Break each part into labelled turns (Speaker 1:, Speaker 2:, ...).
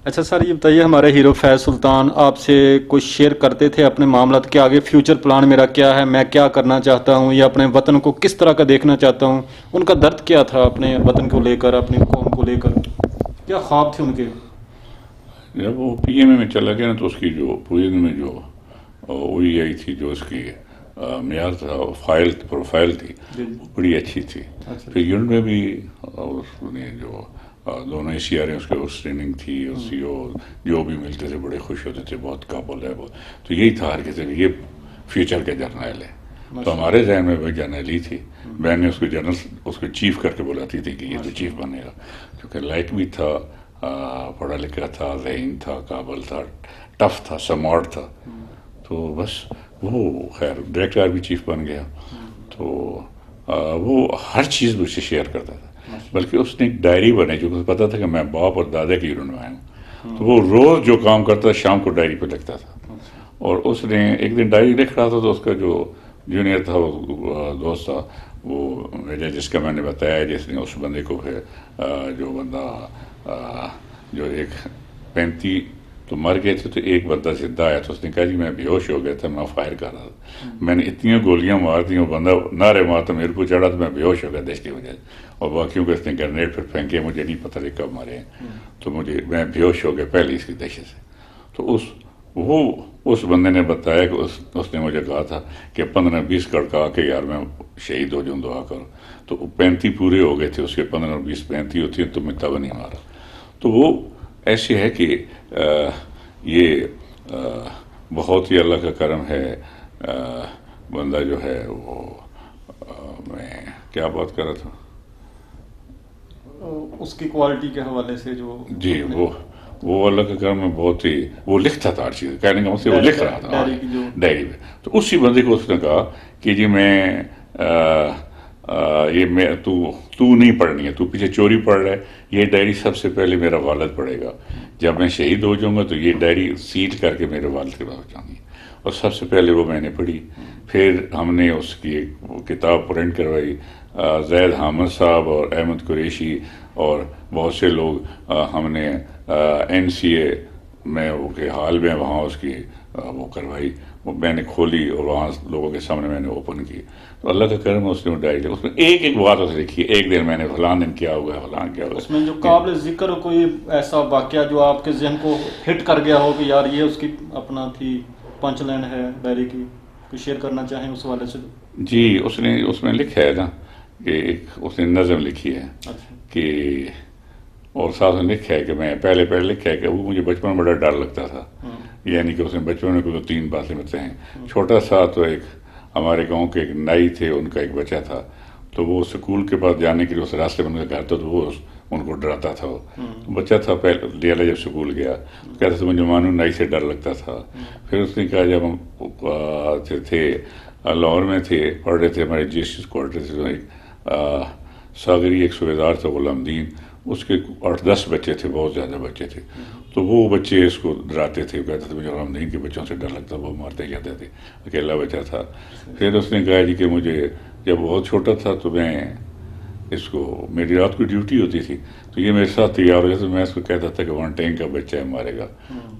Speaker 1: اچھا سر، یہ بتائیے ہمارے ہیرو فیض سلطان آپ سے کچھ شیئر کرتے تھے اپنے معاملات کے آگے فیوچر پلان میرا کیا ہے، میں کیا کرنا چاہتا ہوں یا اپنے وطن کو کس طرح کا دیکھنا چاہتا ہوں؟ ان کا درد کیا تھا اپنے وطن کو لے کر، اپنی قوم کو لے کر، کیا خواب تھے ان کے؟
Speaker 2: جب وہ پی ایم اے میں چلا گیا نا تو اس کی جو پوزیشن میں جو وہی آئی تھی، جو اس کی معیار تھا، پروفائل تھی، وہ بڑی اچھی تھی. پھر یونٹ میں بھی اس نے جو دونوں اے سی آر ہیں اس کے اس ٹریننگ تھی، اس کی جو بھی ملتے تھے بڑے خوش ہوتے تھے، بہت قابل ہے بہت. تو یہی تھا ہر کسی یہ فیوچر کے جرنیل ہے. تو ہمارے ذہن میں وہ جرنیل ہی تھی. میں نے اس کو جنرل، اس کو چیف کر کے بلاتی تھی کہ یہ تو چیف بنے گا، کیونکہ لائق بھی تھا، پڑھا لکھا تھا، ذہین تھا، قابل تھا، ٹف تھا، سمارٹ تھا. تو بس وہ خیر ڈائریکٹر بھی چیف بن گیا. تو وہ ہر چیز مجھ سے شیئر کرتا تھا. بلکہ اس نے ایک ڈائری بنائی جو پتا تھا کہ میں باپ اور دادا کی یونٹ میں آیا ہوں. تو وہ روز جو کام کرتا تھا شام کو ڈائری پہ لکھتا تھا. اور اس نے ایک دن ڈائری لکھ رہا تھا تو اس کا جو جونیئر تھا، وہ دوست تھا، وہ جس کا میں نے بتایا، جس نے اس بندے کو پھر جو بندہ جو ایک 35 تو مر گئے تھے تو ایک بندہ زندہ آیا. تو اس نے کہا جی میں بے ہوش ہو گیا تھا، میں فائر کر رہا تھا، میں نے اتنی گولیاں مار دی، وہ بندہ نعرے مارتا میرے کو چڑھا تو میں بے ہوش ہو گیا دہشت کی وجہ سے. اور باقیوں کو اس نے گرنیڈ پھر پھینکے، مجھے نہیں پتہ کہ کب مارے ہیں. تو میں بے ہوش ہو گیا پہلے اس کی دہشت سے. تو اس بندے نے بتایا کہ اس نے مجھے کہا تھا کہ 15-20 کڑکا کے یار میں شہید ہو جاؤں، دعا کرو. تو 35 پورے ہو گئے تھے، اس کے 15-20 35 ہوتی ہیں تو میں تب نہیں مارا. تو وہ ایسے ہے کہ یہ بہت ہی اللہ کا کرم ہے. بندہ جو ہے وہ میں کیا بات کر رہا تھا
Speaker 1: اس کی کوالٹی کے حوالے سے جو
Speaker 2: جی وہ اللہ کا کرم میں بہت ہی وہ لکھتا تھا ہر چیز، کہنے کا مطلب وہ لکھ رہا تھا ڈائری پہ. تو اسی بندے کو اس نے کہا کہ جی میں تو نہیں پڑھنی ہے، تو پیچھے چوری پڑھ رہا ہے، یہ ڈائری سب سے پہلے میرا والد پڑھے گا. جب میں شہید ہو جاؤں گا تو یہ ڈائری سیل کر کے میرے والد کے پاس جاؤں گی. اور سب سے پہلے وہ میں نے پڑھی. پھر ہم نے اس کی ایک کتاب پرنٹ کروائی. زید حامد صاحب اور احمد قریشی اور بہت سے لوگ ہم نے NCA میں وہ کے حال میں وہاں اس کی وہ کروائی. وہ میں نے کھولی اور وہاں لوگوں کے سامنے میں نے اوپن کی. تو اللہ کا کرم اس نے وہ ڈائری اس میں ایک بات اس لکھی، ایک دن میں نے فلان دن کیا ہوا ہے، فلان کیا ہوا ہے.
Speaker 1: اس میں جو قابل ذکر کوئی ایسا واقعہ جو آپ کے ذہن کو ہٹ کر گیا ہو کہ یار یہ اس کی اپنا تھی پنچ لائن ہے ڈائری کی، کوئی شیئر کرنا چاہیں اس حوالے سے؟
Speaker 2: جی اس میں لکھا ہے نا کہ ایک اس نے نظم لکھی ہے کہ، اور ساتھ میں لکھا ہے کہ میں پہلے لکھا ہے کہ وہ مجھے بچپن میں بڑا ڈر لگتا تھا. یعنی کہ اس نے بچپن میں کوئی 3 باتیں بتائیں ہیں. چھوٹا سا تو ایک ہمارے گاؤں کے ایک نائی تھے، ان کا ایک بچہ تھا. تو وہ اسکول کے پاس جانے کے لیے اس راستے میں گھر تھا تو وہ ان کو ڈراتا تھا. وہ بچہ تھا پہلے لیا جب اسکول گیا کہتا تھا مجھے مانو نائی سے ڈر لگتا تھا. پھر اس نے کہا جب ہم تھے لاہور میں تھے، پڑھ رہے تھے، ہمارے جسٹس کوارٹر سے ایک ساغری ایک صوبیدار تھا غلام دین، اس کے 8-10 بچے تھے، بہت زیادہ بچے تھے. تو وہ بچے اس کو ڈراتے تھے، کہتے تھے مجھے غلام دین کے بچوں سے ڈر لگتا، وہ مارتے جاتے تھے، اکیلا بچہ تھا. پھر اس نے کہا جی کہ مجھے جب بہت چھوٹا تھا تو میں اس کو میری رات کو ڈیوٹی ہوتی تھی تو یہ میرے ساتھ تیار ہو گیا تو میں اس کو کہتا تھا کہ وہاں ٹینک کا بچہ ہے مارے گا.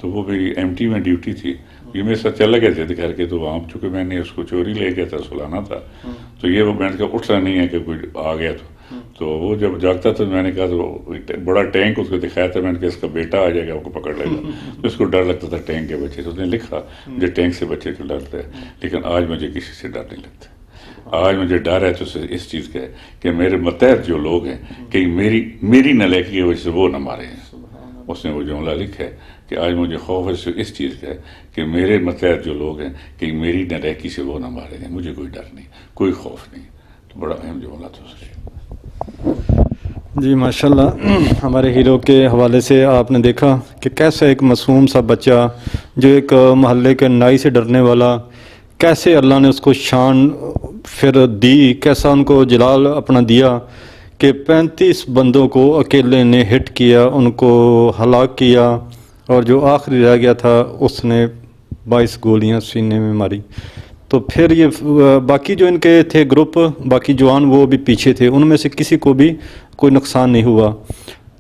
Speaker 2: تو وہ میری MT میں ڈیوٹی تھی، یہ میرے ساتھ چلا گیا تھے کر کے. تو وہاں چونکہ میں نے اس کو چوری لے گیا تھا، سلانا تھا، تو یہ وہ میں نے کہا اٹھنا نہیں ہے کہ کوئی آ گیا. تو وہ جب جاگتا تھا میں نے کہا تو بڑا ٹینک اس کو دکھایا تھا، میں نے کہا اس کا بیٹا آ جائے گا آپ کو پکڑ لے گا. تو اس کو ڈر لگتا تھا ٹینک کے بچے سے. اس نے لکھا مجھے ٹینک سے بچے کو ڈرتا ہے، لیکن آج مجھے کسی سے ڈر نہیں لگتا. آج مجھے ڈر ہے تو اس چیز کا ہے کہ میرے متحد جو لوگ ہیں کہ میری نالائکی کی وجہ سے وہ نہ مارے ہیں. اس نے وہ جملہ لکھا ہے کہ آج مجھے خوف ہے اس چیز کا ہے کہ میرے متحد جو لوگ ہیں کہ میری نالائکی سے وہ نہ مارے ہیں. مجھے کوئی ڈر نہیں، کوئی خوف نہیں. تو بڑا اہم جملہ تھا اس کا.
Speaker 1: جی ماشاءاللہ، ہمارے ہیرو کے حوالے سے آپ نے دیکھا کہ کیسے ایک معصوم سا بچہ جو ایک محلے کے نائی سے ڈرنے والا، کیسے اللہ نے اس کو شان پھر دی، کیسا ان کو جلال اپنا دیا کہ 35 بندوں کو اکیلے نے ہٹ کیا، ان کو ہلاک کیا، اور جو آخری رہ گیا تھا اس نے 22 گولیاں سینے میں ماری. تو پھر یہ باقی جو ان کے تھے گروپ، باقی جوان وہ بھی پیچھے تھے، ان میں سے کسی کو بھی کوئی نقصان نہیں ہوا.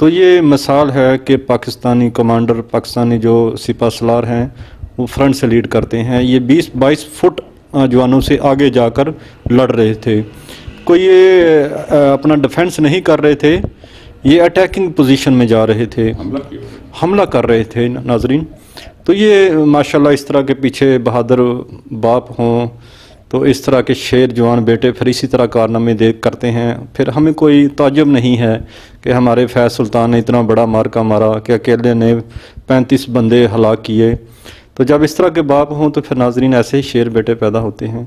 Speaker 1: تو یہ مثال ہے کہ پاکستانی کمانڈر، پاکستانی جو سپہ سالار ہیں وہ فرنٹ سے لیڈ کرتے ہیں، یہ 20-22 فٹ جوانوں سے آگے جا کر لڑ رہے تھے. کوئی یہ اپنا ڈیفنس نہیں کر رہے تھے، یہ اٹیکنگ پوزیشن میں جا رہے تھے، حملہ کر رہے تھے. ناظرین، تو یہ ماشاءاللہ اس طرح کے پیچھے بہادر باپ ہوں تو اس طرح کے شیر جوان بیٹے پھر اسی طرح کارنامے کرتے ہیں. پھر ہمیں کوئی تعجب نہیں ہے کہ ہمارے فیض سلطان نے اتنا بڑا مارکا مارا کہ اکیلے نے 35 بندے ہلاک کیے. تو جب اس طرح کے باپ ہوں تو پھر ناظرین ایسے ہی شیر بیٹے پیدا ہوتے ہیں.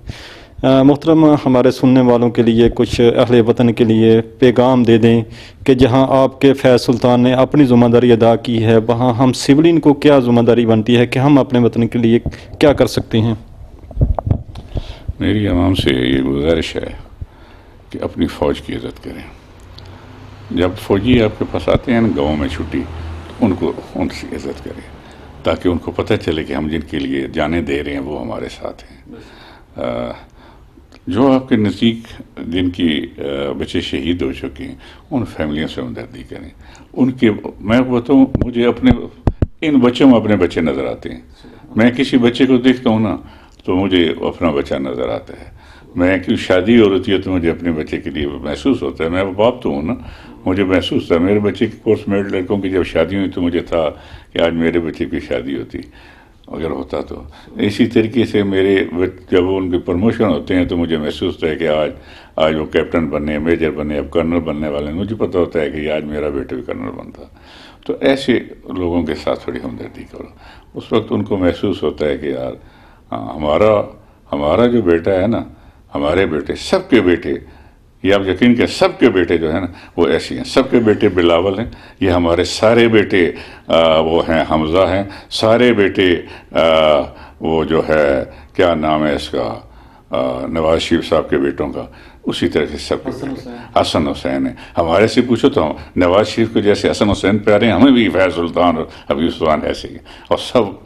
Speaker 1: محترم، ہمارے سننے والوں کے لیے کچھ اہل وطن کے لیے پیغام دے دیں کہ جہاں آپ کے فیض سلطان نے اپنی ذمہ داری ادا کی ہے، وہاں ہم سولین کو کیا ذمہ داری بنتی ہے کہ ہم اپنے وطن کے لیے کیا کر سکتے ہیں؟
Speaker 2: میری عوام سے یہ گزارش ہے کہ اپنی فوج کی عزت کریں. جب فوجی آپ کے پاس آتے ہیں نا گاؤں میں چھٹی، تو ان سے عزت کریں تاکہ ان کو پتہ چلے کہ ہم جن کے لیے جانیں دے رہے ہیں وہ ہمارے ساتھ ہیں. جو آپ کے نزدیک جن کی بچے شہید ہو چکے ہیں ان فیملیوں سے ہمدردی کریں. ان کے میں بتاؤں، مجھے ان بچوں میں اپنے بچے نظر آتے ہیں. میں کسی بچے کو دیکھتا ہوں نا تو مجھے اپنا بچہ نظر آتا ہے. میں کی شادی ہو رہی ہے تو مجھے اپنے بچے کے لیے محسوس ہوتا ہے. میں باپ تو ہوں نا، مجھے محسوس تھا. میرے بچے کی کورس میٹ لڑکوں کی جب شادی ہوئی تو مجھے تھا کہ آج میرے بچے کی شادی ہوتی اگر ہوتا تو. اسی طریقے سے جب ان کے پروموشن ہوتے ہیں تو مجھے محسوس ہوتا ہے کہ آج وہ کیپٹن بننے، میجر بننے، اب کرنل بننے والے ہیں. مجھے پتہ ہوتا ہے کہ آج میرا بیٹا بھی کرنل بنتا. تو ایسے لوگوں کے ساتھ تھوڑی ہمدردی کرو. اس وقت ان کو محسوس ہوتا ہے کہ یار ہمارا جو بیٹا ہے نا، ہمارے بیٹے، سب کے بیٹے، یہ آپ یقین کہ سب کے بیٹے جو ہیں نا وہ ایسی ہیں. سب کے بیٹے بلاول ہیں. یہ ہمارے سارے بیٹے وہ ہیں حمزہ ہیں. سارے بیٹے وہ جو ہے کیا نام ہے اس کا، نواز شریف صاحب کے بیٹوں کا، اسی طرح سے سب کے حسن حسین ہیں. ہمارے سے پوچھو تو نواز شریف کو جیسے حسن حسین پیارے ہیں، ہمیں بھی فیض سلطان اور حبیب سلطان ایسے ہیں. اور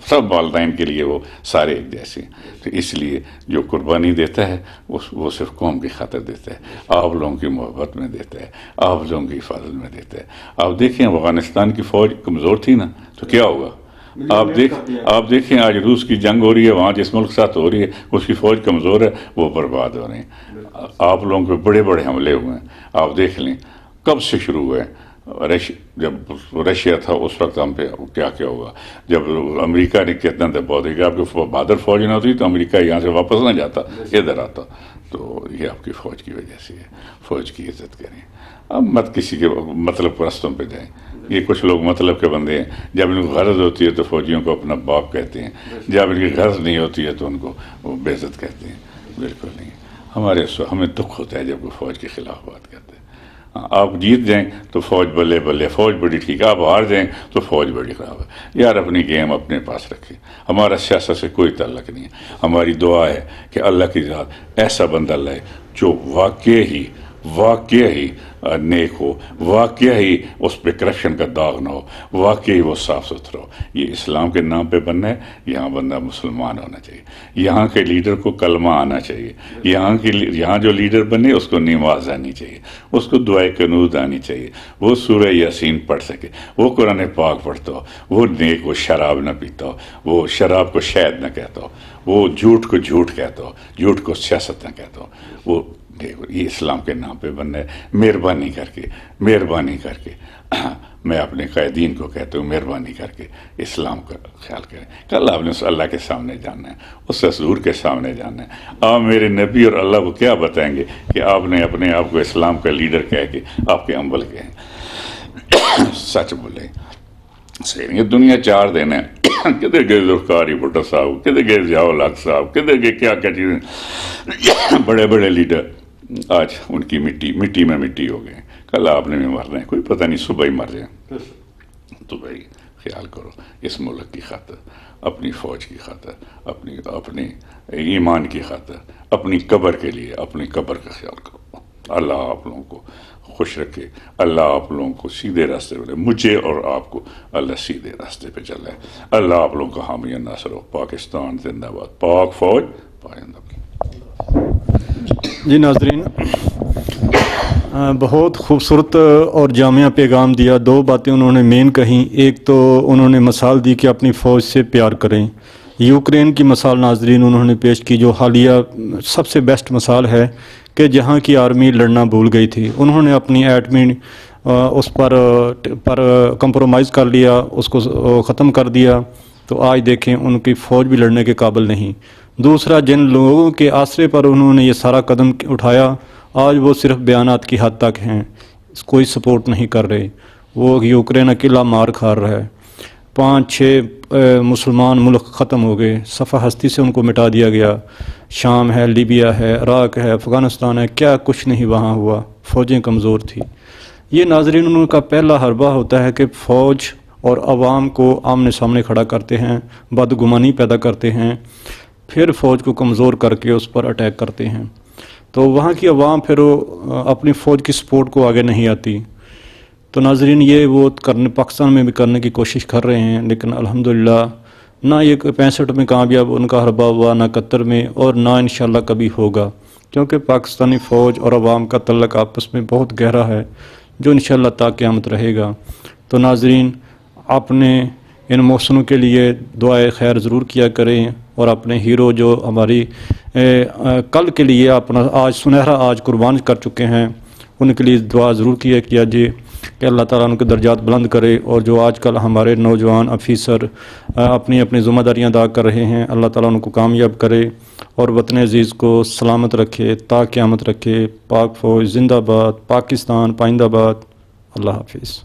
Speaker 2: سب والدین کے لیے وہ سارے ایک جیسے ہیں. تو اس لیے جو قربانی دیتا ہے وہ صرف قوم کی خاطر دیتا ہے، آپ لوگوں کی محبت میں دیتا ہے، آپ لوگوں کی حفاظت میں دیتا ہے. آپ دیکھیں افغانستان کی فوج کمزور تھی نا تو کیا ہوگا؟ آپ دیکھیں آج روس کی جنگ ہو رہی ہے، وہاں جس ملک ساتھ ہو رہی ہے اس کی فوج کمزور ہے، وہ برباد ہو رہے ہیں. آپ لوگوں پہ بڑے بڑے حملے ہوئے ہیں. آپ دیکھ لیں کب سے شروع ہوئے. جب رشیا تھا اس وقت ہم پہ کیا ہوا. جب امریکہ نے کتنا دباؤ دیا کہ آپ کی بہادر فوج نہ ہوتی تو امریکہ یہاں سے واپس نہ جاتا، ادھر آتا. تو یہ آپ کی فوج کی وجہ سے ہے. فوج کی عزت کریں. اب مت کسی کے مطلب پرستوں پہ جائیں. یہ کچھ لوگ مطلب کے بندے ہیں. جب ان کو غرض ہوتی ہے تو فوجیوں کو اپنا باپ کہتے ہیں، جب ان کی غرض نہیں ہوتی ہے تو ان کو وہ بے عزت کہتے ہیں. بالکل نہیں. ہمیں دکھ ہوتا ہے جب وہ فوج کے خلاف بات کرتے ہیں. آپ جیت جائیں تو فوج بلے بلے، فوج بڑی ٹھیک ہے. آپ ہار جائیں تو فوج بڑی خراب ہے. یار اپنی گیم اپنے پاس رکھیں. ہمارا سیاست سے کوئی تعلق نہیں ہے. ہماری دعا ہے کہ اللہ کی ذات ایسا بندہ لائے جو واقعی نیک ہو، واقعی اس پہ کرپشن کا داغ نہ ہو، واقعی وہ صاف ستھرا ہو. یہ اسلام کے نام پہ بننا ہے. یہاں بندہ مسلمان ہونا چاہیے. یہاں کے لیڈر کو کلمہ آنا چاہیے. یہاں جو لیڈر بنے اس کو نماز آنی چاہیے، اس کو دعائے قنوت آنی چاہیے، وہ سورہ یاسین پڑھ سکے، وہ قرآن پاک پڑھتا ہو، وہ نیک ہو، شراب نہ پیتا ہو، وہ شراب کو شہد نہ کہتا ہو، وہ جھوٹ کو جھوٹ کہتا ہو، جھوٹ کو سیاست نہ کہتا ہو. وہ یہ اسلام کے نام پہ بننا ہے. مہربانی کر کے میں اپنے قائدین کو کہتا ہوں، مہربانی کر کے اسلام کا خیال کریں. کل آپ نے اللہ کے سامنے جاننا ہے، اس حضور کے سامنے جاننا ہے. آپ میرے نبی اور اللہ کو کیا بتائیں گے کہ آپ نے اپنے آپ کو اسلام کا لیڈر کہہ کے آپ کے عمل کہیں. سچ بولیں. صحیح دنیا 4 دن ہے. کدھر گئے ذوالفقار بھٹو صاحب، کدھر گئے ضیاء الحق صاحب، کدھر گئے کیا چیزیں. بڑے بڑے لیڈر آج ان کی مٹی میں مٹی ہو گئے. کل آپ نے بھی مرنا ہے، کوئی پتہ نہیں صبح ہی مر جائیں. تو بھائی خیال کرو اس ملک کی خاطر، اپنی فوج کی خاطر، اپنی ایمان کی خاطر، اپنی قبر کے لیے اپنی قبر کا خیال کرو. اللہ آپ لوگوں کو خوش رکھے. اللہ آپ لوگوں کو سیدھے راستے پہ، مجھے اور آپ کو اللہ سیدھے راستے پہ چلائے. اللہ آپ لوگوں کا حامی ناصر ہو. پاکستان زندہ باد. پاک فوج پائندہ.
Speaker 1: جی ناظرین، بہت خوبصورت اور جامع پیغام دیا. دو باتیں انہوں نے مین کہیں. ایک تو انہوں نے مثال دی کہ اپنی فوج سے پیار کریں. یوکرین کی مثال ناظرین انہوں نے پیش کی جو حالیہ سب سے بیسٹ مثال ہے کہ جہاں کی آرمی لڑنا بھول گئی تھی. انہوں نے اپنی ایٹمی اس پر کمپرومائز کر لیا, اس کو ختم کر دیا. تو آج دیکھیں ان کی فوج بھی لڑنے کے قابل نہیں. دوسرا, جن لوگوں کے آسرے پر انہوں نے یہ سارا قدم اٹھایا آج وہ صرف بیانات کی حد تک ہیں, کوئی سپورٹ نہیں کر رہے. وہ یوکرین اکیلا مار کھا رہا ہے. 5-6 مسلمان ملک ختم ہو گئے, صفحہ ہستی سے ان کو مٹا دیا گیا. شام ہے, لیبیا ہے, عراق ہے, افغانستان ہے, کیا کچھ نہیں وہاں ہوا. فوجیں کمزور تھی. یہ ناظرین ان کا پہلا حربہ ہوتا ہے کہ فوج اور عوام کو آمنے سامنے کھڑا کرتے ہیں, بدگمانی پیدا کرتے ہیں, پھر فوج کو کمزور کر کے اس پر اٹیک کرتے ہیں. تو وہاں کی عوام پھر اپنی فوج کی سپورٹ کو آگے نہیں آتی. تو ناظرین یہ وہ پاکستان میں بھی کرنے کی کوشش کر رہے ہیں, لیکن الحمدللہ نہ یہ 65 میں کامیاب ان کا حربہ ہوا, نہ 71 میں, اور نہ انشاءاللہ کبھی ہوگا, کیونکہ پاکستانی فوج اور عوام کا تعلق آپس میں بہت گہرا ہے جو انشاءاللہ تا قیامت رہے گا. تو ناظرین اپنے ان محسنوں کے لیے دعائے خیر ضرور کیا کریں, اور اپنے ہیرو جو ہماری کل کے لیے اپنا آج سنہرا آج قربان کر چکے ہیں ان کے لیے دعا ضرور کیا جی کہ اللہ تعالیٰ ان کے درجات بلند کرے. اور جو آج کل ہمارے نوجوان افیسر اپنی اپنی ذمہ داریاں ادا کر رہے ہیں, اللہ تعالیٰ ان کو کامیاب کرے اور وطن عزیز کو سلامت رکھے, تا قیامت رکھے. پاک فوج زندہ باد, پاکستان پائندہ باد. اللہ حافظ.